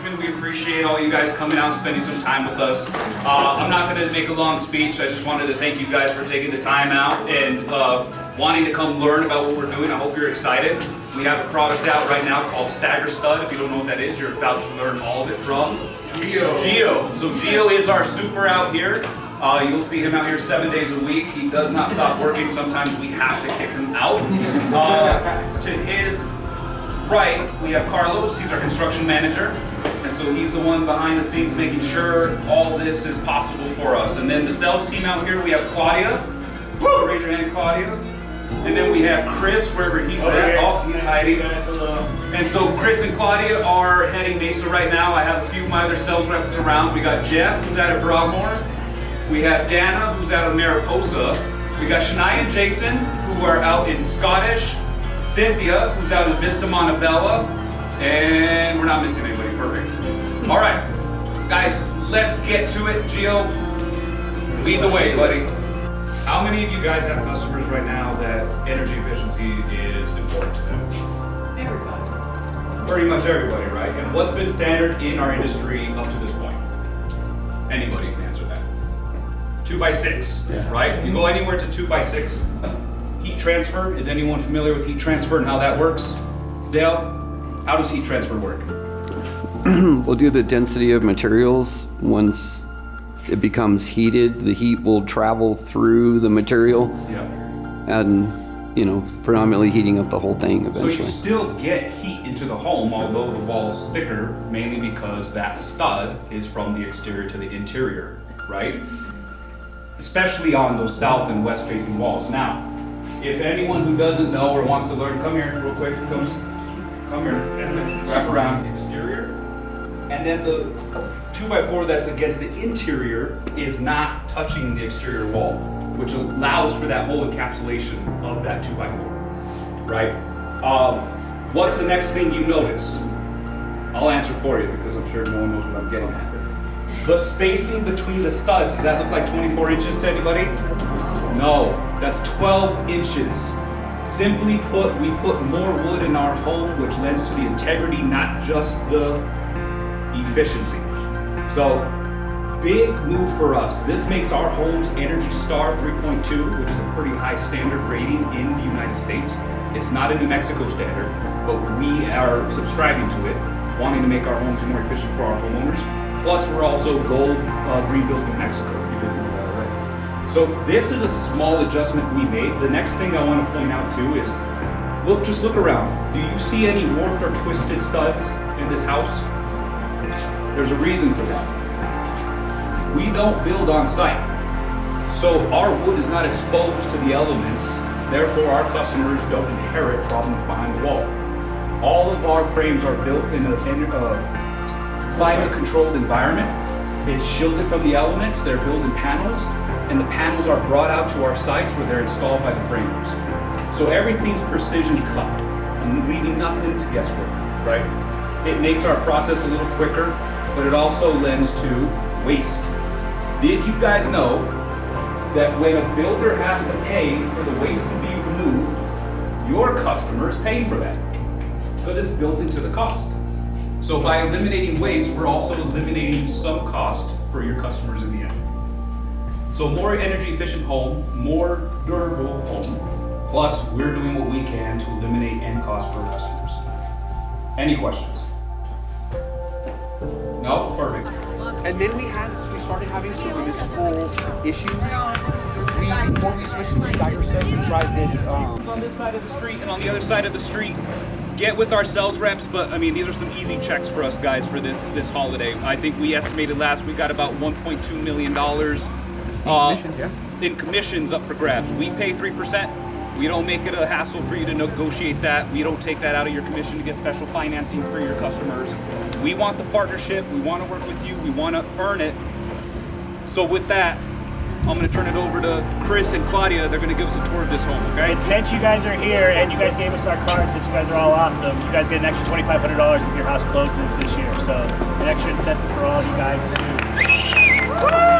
engagement. We appreciate all you guys coming out and spending some time with us. I'm not going to make a long speech. I just wanted to thank you guys for taking the time out and wanting to come learn about what we're doing. I hope you're excited. We have a product out right now called Stagger Stud. If you don't know what that is, you're about to learn all of it from Geo. So Geo is our super out here. You'll see him out here 7 days a week. He does not stop working. Sometimes we have to kick him out. To his right, we have Carlos. He's our construction manager. And so he's the one behind the scenes making sure all this is possible for us. And then the sales team out here, we have Claudia. Woo! Raise your hand, Claudia. And then we have Chris, wherever he's at. Oh, he's hiding. And so Chris and Claudia are heading Mesa right now. I have a few of my other sales reps around. We got Jeff, who's out of Broadmoor. We have Dana, who's out of Mariposa. We got Shania and Jason, who are out in Scottish. Cynthia, who's out in Vista Montebello. And we're not missing anybody. Perfect. All right, guys, let's get to it. Gio, lead the way, buddy. How many of you guys have customers right now that energy efficiency is important to them? Everybody. Pretty much everybody, right? And what's been standard in our industry up to this point? Anybody can answer that. 2x6, right? You go anywhere to 2x6. Heat transfer, is anyone familiar with heat transfer and how that works? Dale, how does heat transfer work? We'll do the density of materials. Once it becomes heated, the heat will travel through the material and, predominantly heating up the whole thing eventually. So you still get heat into the home, although the wall's thicker, mainly because that stud is from the exterior to the interior, right? Especially on those south and west facing walls. Now, if anyone who doesn't know or wants to learn, come here real quick, come here, and then wrap around the exterior. And then the 2x4 that's against the interior is not touching the exterior wall, which allows for that whole encapsulation of that 2x4, right? What's the next thing you notice? I'll answer for you because I'm sure no one knows what I'm getting at. The spacing between the studs, does that look like 24 inches to anybody? No, that's 12 inches. Simply put, we put more wood in our home, which lends to the integrity, not just the efficiency. So, big move for us. This makes our homes Energy Star 3.2, which is a pretty high standard rating in the United States. It's not a New Mexico standard, but we are subscribing to it, wanting to make our homes more efficient for our homeowners. Plus, we're also Gold Green Build New Mexico, if you didn't know that already. So this is a small adjustment we made. The next thing I want to point out too is, just look around. Do you see any warped or twisted studs in this house? There's a reason for that. We don't build on site. So our wood is not exposed to the elements. Therefore, our customers don't inherit problems behind the wall. All of our frames are built in a climate-controlled environment. It's shielded from the elements. They're built in panels, and the panels are brought out to our sites where they're installed by the framers. So everything's precision cut, leaving nothing to guesswork, right? It makes our process a little quicker, but it also lends to waste. Did you guys know that when a builder has to pay for the waste to be removed, your customer is paying for that? Because it's built into the cost. So by eliminating waste, we're also eliminating some cost for your customers in the end. So more energy efficient home, more durable home, plus we're doing what we can to eliminate end cost for our customers. Any questions? No? Perfect. And then we started having some municipal issues. Before we switched to the Stagger Stud, we tried this. On this side of the street and on the other side of the street, get with our sales reps, but I mean, these are some easy checks for us guys for this holiday. I think we estimated last week got about $1.2 million in commissions up for grabs. We pay 3%. We don't make it a hassle for you to negotiate that. We don't take that out of your commission to get special financing for your customers. We want the partnership. We want to work with you. We want to earn it. So with that, I'm going to turn it over to Chris and Claudia. They're going to give us a tour of this home, okay? And since you guys are here and you guys gave us our card, since you guys are all awesome, you guys get an extra $2,500 if your house closes this year. So an extra incentive for all of you guys. Woo!